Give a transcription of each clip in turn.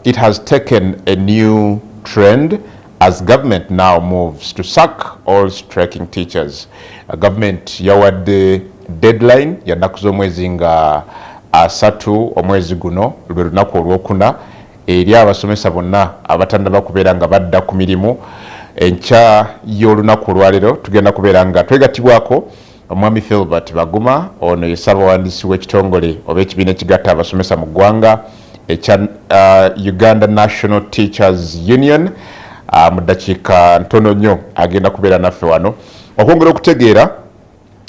it has taken a new trend as government now moves to sack all striking teachers. Government yawadde deadline yanaku z'omwezi nga 3 omwezi guno lwe lunaku olwokuna eri abasomesa bonna abatannaba kubeera nga badda ku mirimu. Enkya y'olunaku olwaleero tugenda kubeera nga twegatibwako omwami Filbert Baguma, ono ye ssaabawandiisi w'ekitongole oba ekibiina ekigatta abasomesa mu ggwanga ekya Uganda National Teachers Union. Mu ddakiika ntono nnyo agenda kubeera naffe wano okwongera okutegeera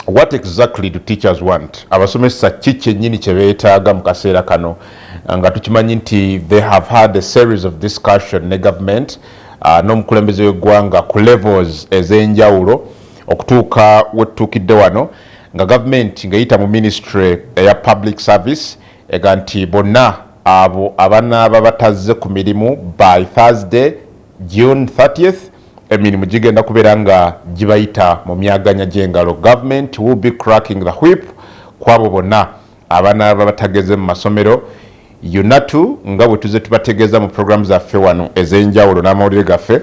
what exactly do teachers want, abasomesa ki kyennyini kye beetaaga mu kaseera kano, nga tukimanyi nti they have had a series of discussion ne government n'omukulembeze w'eggwanga ku levels ez'enjawulo okutuuka wetutuukidde wano nga government ng'eyita mu ministry eya public service ega nti bonna abo abanaaba batazze ku mirimu by Thursday June 30th emirimu gigenda kubeera nga gibayita mu myaganya gy'engalo. Government will be cracking the whip kwabo bonna abanaaba batageze mu masomero. UNATU nga bwe tuze tubategeeza mu programu zaffe wano ez'enjawulo n'amawulire gaffe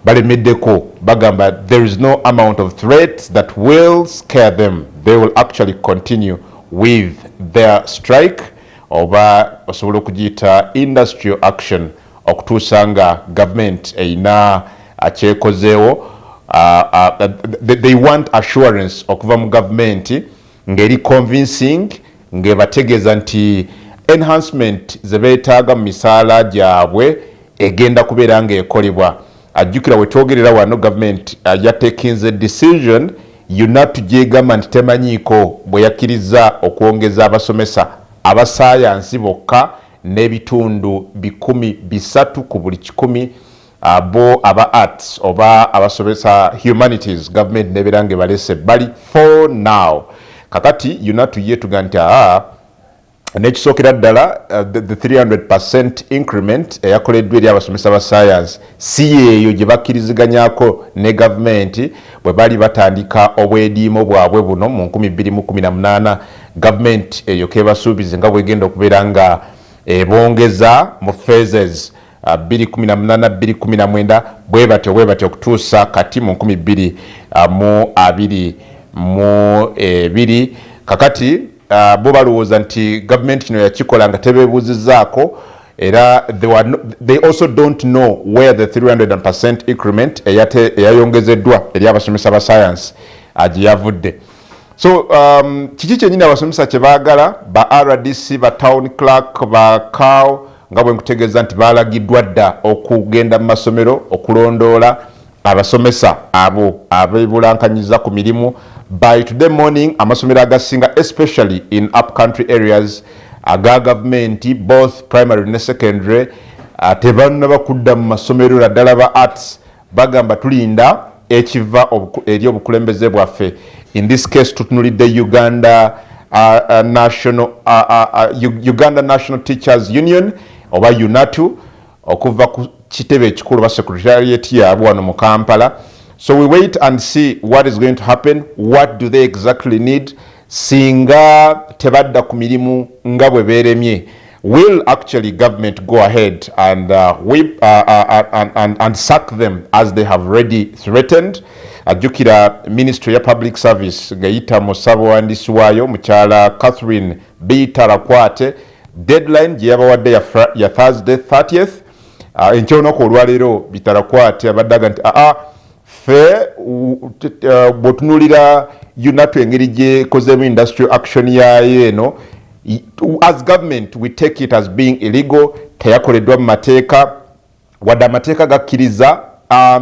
balemeddeko bagamba there is no amount of threats that will scare them. They will actually continue with their strike oba osobola okugiyita industrial action okutuusa nga government eyina akyekozeewo. They want assurance okuva mu government ng'eri convincing ng'ebategeeza nti enhancement ze beetaaga mu misaala gyabwe egenda kubeera ng'ekolebwa. Ajjukira we twogerera wano government yatekinze decision UNATU gyegamba nti temanyiiko bwe yakkiriza okwongeza abasomesa aba saayansi bokka n'ebitundu 300 ku buli 100 abo aba arts oba abasomesa humanities. Government nebeera ng'ebalese bali for now. Kakati UNATU yeetuga nti nekisookera ddala the 300% increment eyakoleddwa eri abasomesa ba science si yeeyo gye bakkiriziganyako ne gavumenti bwe bali batandika obwediimo bwabwe buno mu 2018. Gavumenti eyo kebasuubize nga bwegenda okubeera nga ebongeza mu phases 2018-2019 bwe batyo okutuusa kati mu 2022. Kakati bo balowooza nti government kino yakikola nga tebeebuuzizzaako era they also don't know where the 300% increment eyayongezeddwa eri abasomesa ba science gye yavudde. So kiki kyennyini abasomesa kye baagala ba RDC, ba town clerk, ba CAO nga bwe nkutegeeza nti baalagiddwa dda okugenda mu masomero okulondoola abasomesa abo abeebulankanyiza ku mirimu. By today morning, amasomero agasinga, especially in upcountry areas, aga government, both primary and secondary, tebannaba kudda mu masomero naddala ba arts bagamba tulinda ekiva eri obukulembeze bwaffe. In this case, tutunulidde Uganda National Teachers Union oba UNATU okuva ku kitebe ekikulu ba secretariat yabwe wano mu Kampala. So we wait and see what is going to happen. What do they exactly need? Singa tebadda ku mirimu nga bwe beeremye, will actually government go ahead and whip and sack them as they have already threatened? Ajjukira Ministry ya Public Service gayita mu ssaabawandiisi waayo mukyala Catherine B. Tarakwate deadline gye yabawadde ya Thursday 30th. Enkyonoku olwaleero Bitarakwate abaddaga nti fe bwotunulira UNATU engeri gyekozeemu industrial action yayo eno, as government we take it as being illegal, teyakoleddwa mu mateeka wadde amateeka gakkiriza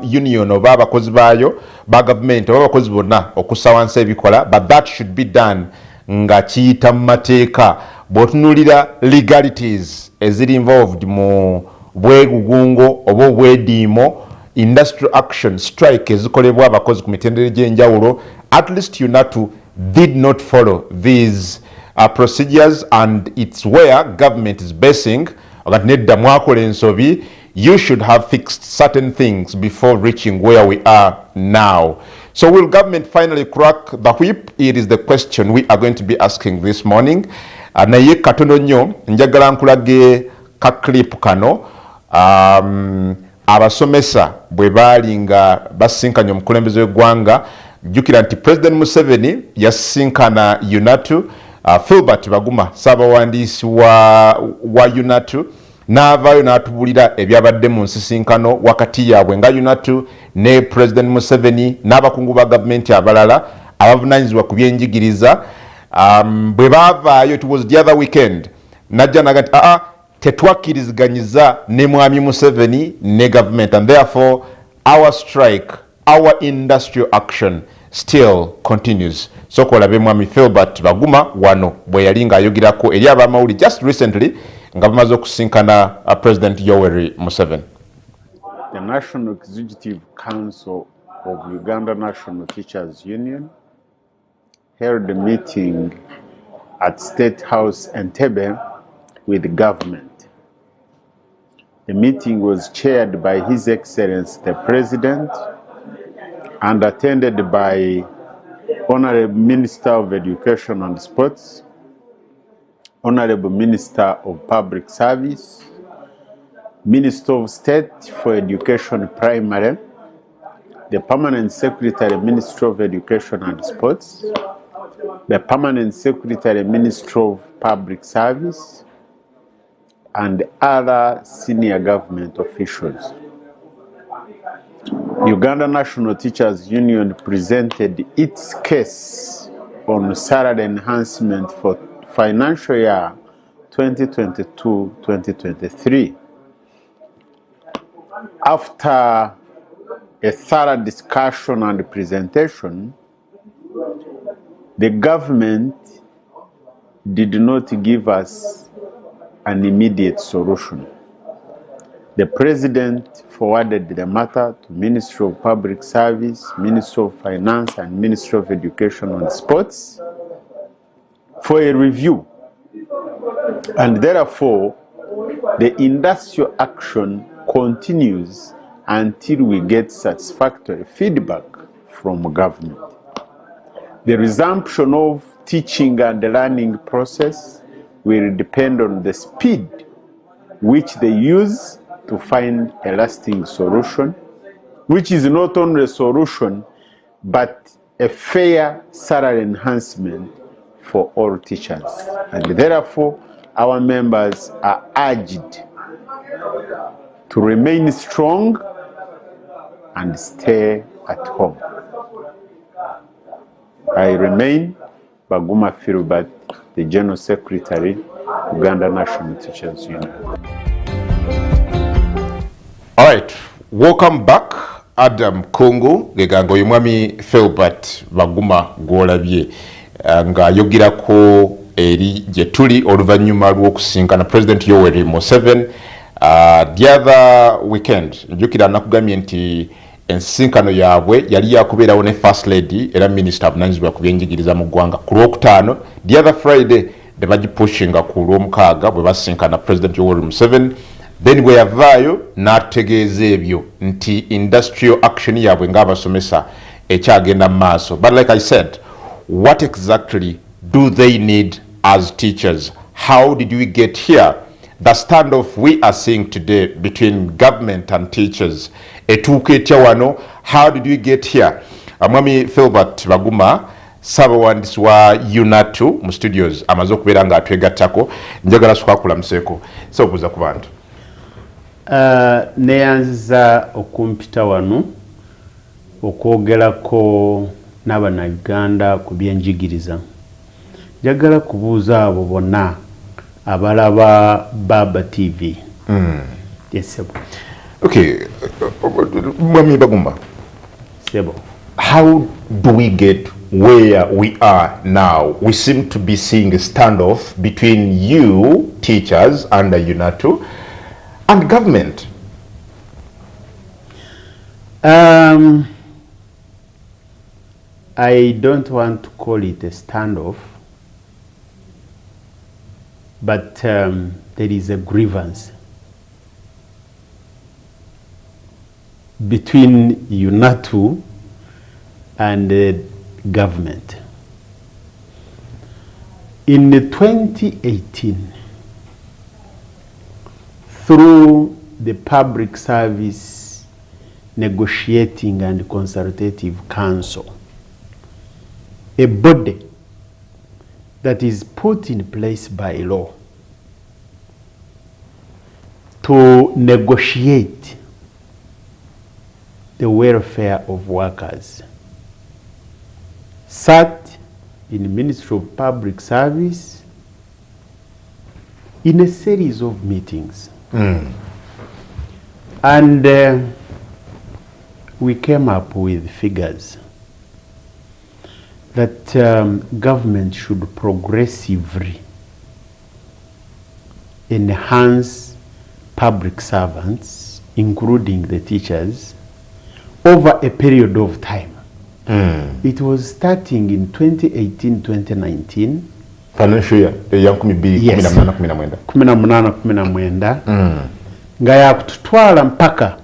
union oba abakozi baayo ba government oba abakozi bonna okussa wansi ebikola, but that should be done nga kiyita mu mateeka. Bwotunulira legalities eziri involved mu bwegugungo oba obwediimo, industrial action, strike ezikolebwa abakozi ku mitendera gy'enjawulo, at least UNATU did not follow these procedures, and it's where government is basing that nedda mwakola ensobi, you should have fixed certain things before reaching where we are now. So will government finally crack the whip? It is the question we are going to be asking this morning. Naye katono nnyo njagala nkulage ka clip kano abasomesa bwe baali nga basinkanye omukulembeze w'eggwanga. Jjukira nti President Museveni yasinkana UNATU, Filbert Baguma ssaabawandiisi wa UNATU n'avaayo n'atubulira ebyabadde mu nsisinkano wakati yaabwe nga UNATU ne President Museveni n'abakungu ba gavumenti abalala abavunaanyizibwa ku byenjigiriza. Bwe baavaayo, it was the other weekend, najja naga nti tetwakkiriziganyiza ne mwami Museveni ne government, and therefore our strike, our industrial action still continues. So kolabe mwami Filbert Baguma wano bwe yali ng'ayogerako eri abamawuli just recently nga bamaze okusinkana President Yoweri Museveni. The National Executive Council of Uganda National Teachers Union held a meeting at State House Entebbe with the government. The meeting was chaired by His Excellency the President and attended by Honorable Minister of Education and Sports, Honorable Minister of Public Service, Minister of State for Education Primary, the Permanent Secretary, Ministry of Education and Sports, the Permanent Secretary, Ministry of Public Service, and other senior government officials. Uganda National Teachers Union presented its case on salary enhancement for financial year 2022-2023. After a thorough discussion and presentation, the government did not give us an immediate solution. The President forwarded the matter to Ministry of Public Service, Ministry of Finance, and Ministry of Education and Sports for a review. And therefore, the industrial action continues until we get satisfactory feedback from government. The resumption of teaching and learning process will depend on the speed which they use to find a lasting solution, which is not only a solution, but a fair salary enhancement for all teachers. And therefore, our members are urged to remain strong and stay at home. I remain Baguma Filbert, the General Secretary, Uganda National Teachers Union. All right, welcome back, Adam Kongo. Gegango yumwami Filbert Baguma gwolabye nga yogirako eri jetuli oluvanyuma lw'okusinkana President Yoweri Museveni. The other weekend, njukira nakugambye nti ensinkano yaabwe yali yakubeerawo ne First Lady era Minister avunaanyizibwa ku byenjigiriza mu ggwanga ku Lwokutaano. The other Friday ne bagipushinga ku Lwomukaaga bwe basinkana President Yoweri Museveni. Then bwe yavaayo n'ategeeza ebyo nti industrial action yaabwe ng'abasomesa ekyagenda mu maaso. But like I said, what exactly do they need as teachers? How did we get here? The standoff we are seeing today between government and teachers. Etuuka etya wano, how did we get here? Mwami Filbert Baguma, ssaabawandiisi wa UNATU mu studios amaze okubeera nga atwegattako. Njagala sukakulamuseeko. So okuza ku bantu. Neyanziza okumpita wano okwogerako n'Abannayuganda ku byenjigiriza. Njagala kubuuza abo bonna abalaba Baba TV. Yes, sebo. Okay, Mwami Baguma. Sebo. How do we get where we are now? We seem to be seeing a standoff between you, teachers under UNATU, and government. I don't want to call it a standoff, but there is a grievance between UNATU and the government. In 2018, through the Public Service Negotiating and Consultative Council, a body that is put in place by law to negotiate the welfare of workers, sat in the Ministry of Public Service in a series of meetings. And we came up with figures that government should progressively enhance public servants, including the teachers, over a period of time. It was starting in 2018-2019. Financial year, yes. 18-19. Nga ya kututwala mpaka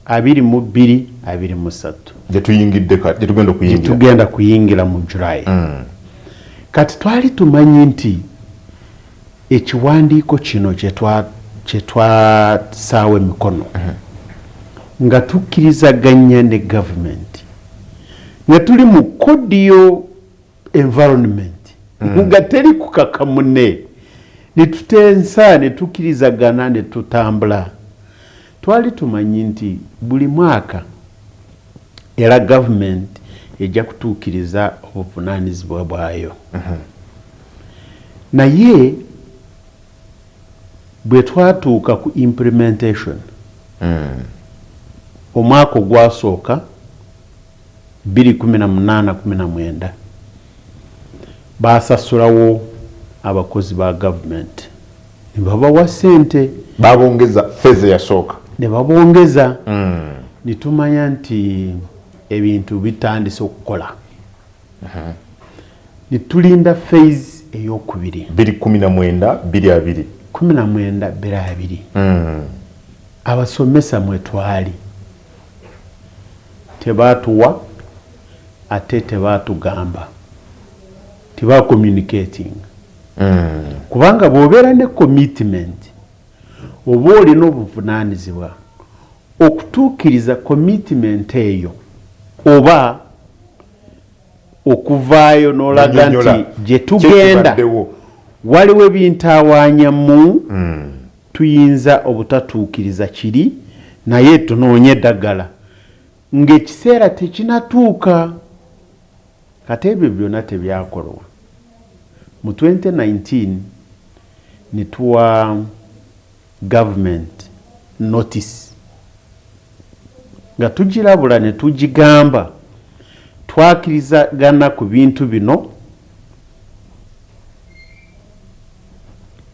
22-23. Jetugenda kuyingira mu July. Kati twali tumanyi nti ekiwandiiko kino kyetwasaawa emikono nga tukkirizaganya ne government nga tuli mu cordial environment nga teri kukaka munne ne tutensa ne tukkirizagana ne tutambula. Twali tumanyi nti buli mwaka era government ejja kutuukiriza obuvunaanyizibwa bwayo. Naye bwe twatuuka ku implementation omwaka ogwasooka 2018-19 basasulawo abakozi ba government ne babawa ssente, babongeza feze yasooka ne babongeza. Ne tumanya nti ebintu bitandise okukola. Ne tulinda phase ey'okubiri 19-22. Abasomesa mwe twali tebaatuwa ate tebaatugamba, teba communicating. Kubanga bw'obeera ne commitment oba olina obuvunaanyizibwa okutuukiriza commitment eyo oba okuvaayo n'olaga nti gye tugenda waliwo ebintaawaanyamu, tuyinza obutatuukiriza kiri naye tunoonye eddagala ng'ekiseera tekinatuuka. Kati ebyo byonna tebyakolwa. Mu 2019 ne tuwa government notice nga tugirabula ne tugigamba twakirizagana ku bintu bino,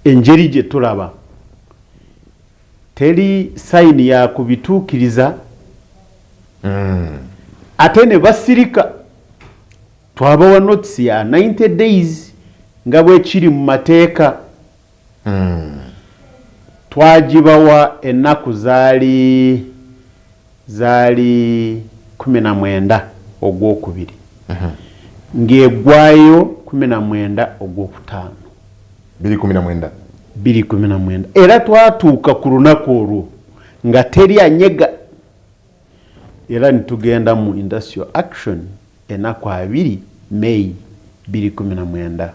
engeri gye tulaba teri sayini ya kubituukiriza. Ate ne basirika twabawa notice ya 90 days nga bwe kiri mu mateeka. Twagibawa ennaku zaali 19 ogwokubiri ng'egwayo 19 ogwokutaano 2019. Era twatuuka ku lunaku olwo nga teri anyega, era nitugenda mu industrial action ennaku 2 May 2019.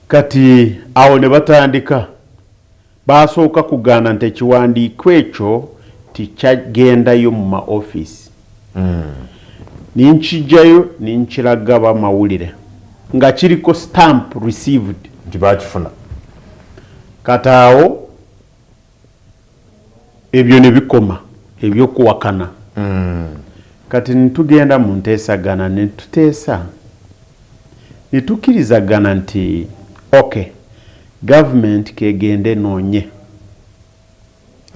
Kati awo ne batandika, basooka kugaana nti ekiwandiiko ekyo tikyagendayo mu ma office. Ninkijjayo ninkiraga bamawulire nga kiriko stamp received nti bakifuna. Kati awo ebyo ne bikoma ebyokuwakana. Kati nitugenda mu nteesagana ne tuteesa ne tukkirizagana nti okay, government kegende noonye.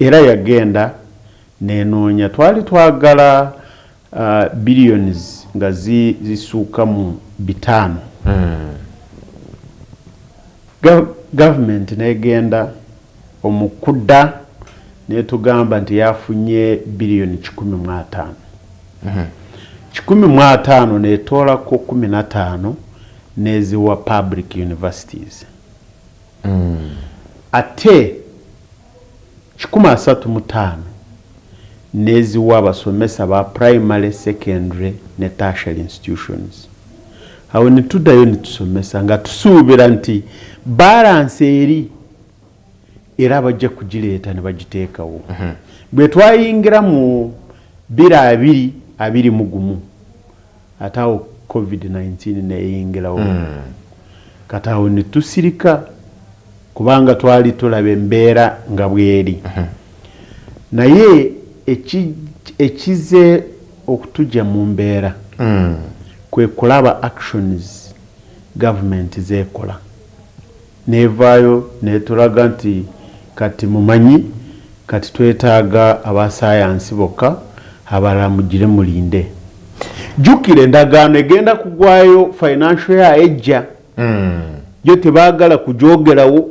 Era yagenda nenoonya. Twali twagala billions nga zisuuka mu 5. Government negenda omukudda netugamba nti yafunye billion 15. 15 netoolako 15 neziwa public universities. Ate 135 neziwa abasomesa ba primary, secondary ne tertiary institutions. Awo nituddayo nitusomesa nga tusuubira nti balance eri era bajja kugireeta ne bagiteekawo. Bwe twayingira mu 2021 atawo COVID-19 neyingirawo. Katawo nitusirika kubanga twali tulaba embeera nga bweri. Naye ekize okutujja mu mbeera kwe kulaba actions government zekola nevaayo netulaga nti kati mumanyi kati twetaaga abasayansi bokka abalala mugire mulinde. Jukire endagaano egenda kugwayo financial year ejja yo tebaagala kujogerawo,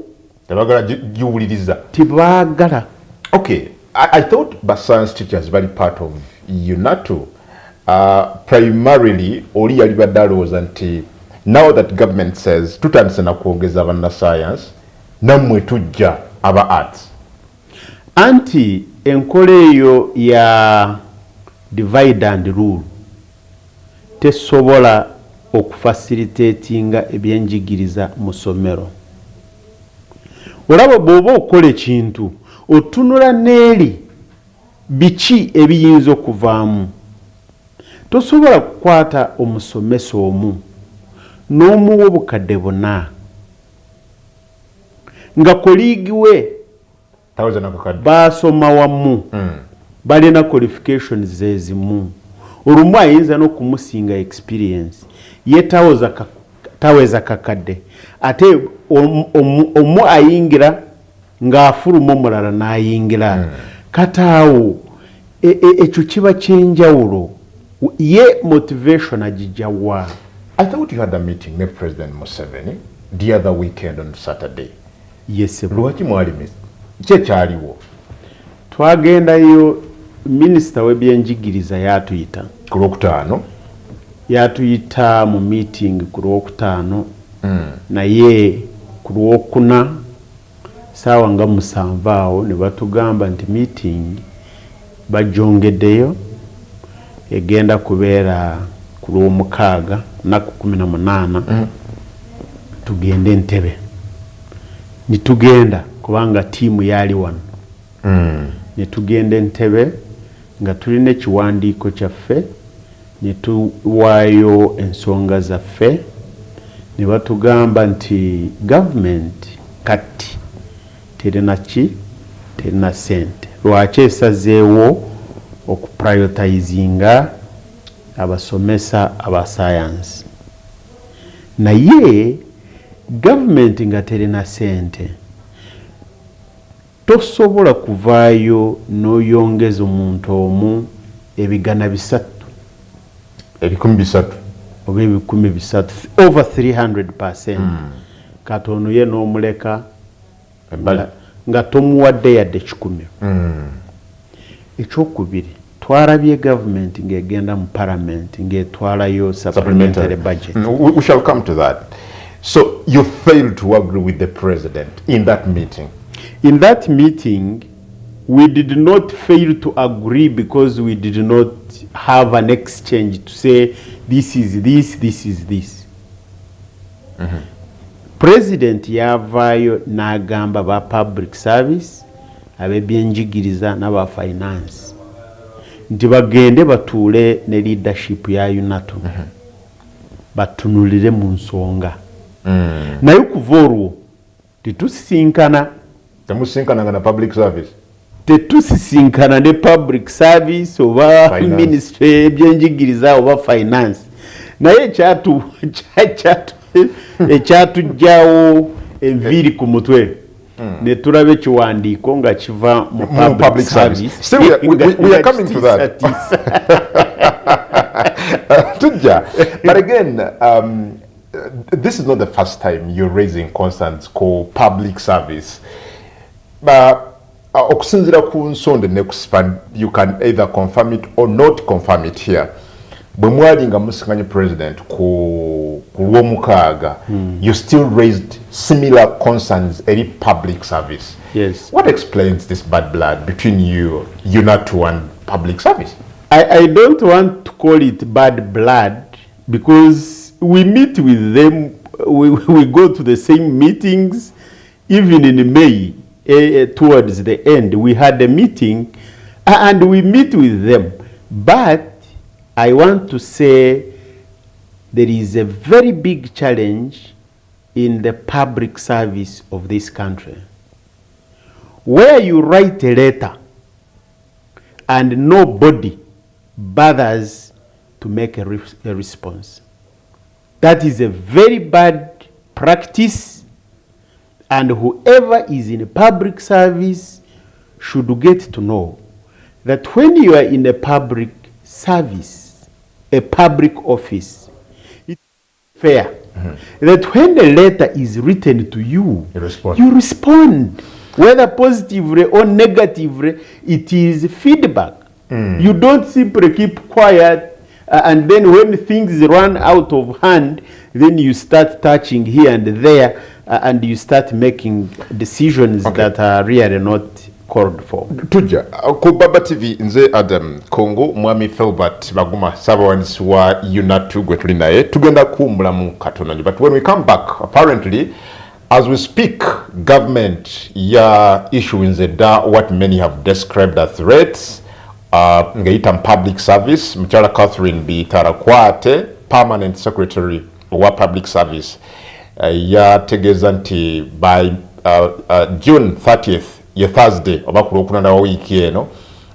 tebaagala giwuliriza, tebaagala. Okay, I thought science teachers very part of UNATU. Primarily oli yali badalooza nti now that government says tutandise na kuongeza abanna science nammwe tujja aba arts. Anti enkola eyo ya divide and rule tesobola okufacilitatinga ebyenjigiriza mu ssomero. Olaba bw'oba okola ekintu otunula n'eri biki ebiyinza okuvaamu. Tosobola kukwata omusomesa omu n'omuwa obukadde bonna nga koligi we baasoma wamu balina qualifications zezimu. Olumu ayinza n'okumusinga experience ye taweza kakadde ate omu ayingira ng'afuluma omulala n'ayingira. Kataawo ekyo kiba kyenjawulo. Ye motivation ajijawa. I thought you had a meeting with President Museveni the other weekend on Saturday. Yes, lwaki mwali kyaliwo? Twagendayo Minister w'ebyenjigiriza yatuyita ku Lwokutaano, yatuyita mu meeting ku Lwokutaano naye ku Lwokuna saawa nga 7 awo ne batugamba nti meeting bajongeddeyo egenda kubeera ku Lwomukaaga naku 18 tugende Entebbe. Nitugenda kubanga tiimu yali wano. Nitugenda Entebbe nga tulina ekiwandiiko kyaffe ne tuwaayo ensonga zaffe ne batugamba nti government kati terina sente lwaki esazeewo okuprioritizinga abasomesa aba science. Naye government nga terina sente tosobola kuvaayo n'oyongeza omuntu omu ebigana 3 oba 300 over 300%. Katono ye n'omuleka nga tomuwadde yadde 10. Ekyokubiri twarabye government ng'egenda mu parliament ng'etwalayo supplementary budget. We shall come to that. So you failed to agree with the president in that meeting? In that meeting, we did not fail to agree because we did not have an exchange to say this is this, this is this. President yavayo n'agamba ba public service ab'ebyenjigiriza n'aba finance nti bagende batuule ne leadership ya UNATU batunulire mu nsonga. Naye kuva olwo tetusisinkana. Temusinkana na public service? Tetusisinkana ne public service oba ministry ebyenjigiriza oba finance. Naye ekyatujjawo enviiri ku mutwe ne tulabe ekiwandiiko nga kiva mu public service. Still, we are coming to that. But again, this is not the first time you're raising concerns called public service. Okusinzira ku nsonde ne kuspan, you can either confirm it or not confirm it here. bwe mwali nga musikanye president ku lw'omukaaga you still raised similar concerns eri public service. Yes. What explains this bad blood between you, UNATU, and public service? I don't want to call it bad blood because we meet with them, we go to the same meetings. Even in May, towards the end, we had a meeting and we meet with them. But I want to say there is a very big challenge in the public service of this country, where you write a letter and nobody bothers to make a response. That is a very bad practice, and whoever is in a public service should get to know that when you are in a public service, a public office, it's fair that when a letter is written to you, you respond. Whether positively or negatively, it is feedback. You don't simply keep quiet and then when things run out of hand, then you start touching here and there and you start making decisions that are really not called for. Tujja ku Baba TV nze Adam Kongo mwami Filbert Baguma sabawanisi wa UNATU gwe tuli naye tugenda kuwummula mu katono. But when we come back, apparently as we speak, government ya issuing what many have described as threats ngaita public service. Mchala Catherine B. Tarakwate, permanent secretary wa public service, yategeza nti by June 30th ye Thursday oba ku Lwokunana wa wiiki eno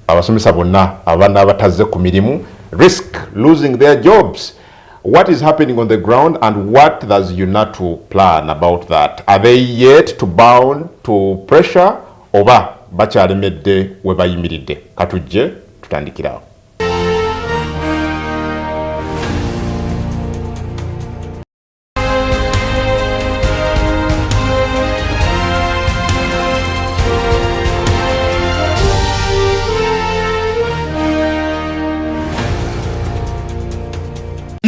abasomesa bonna abaana abatazze ku mirimu risk losing their jobs. What is happening on the ground and what does UNATU plan about that? Are they yet to bound to pressure oba bakyalemedde we bayimiridde? Katujje tutandikirawo.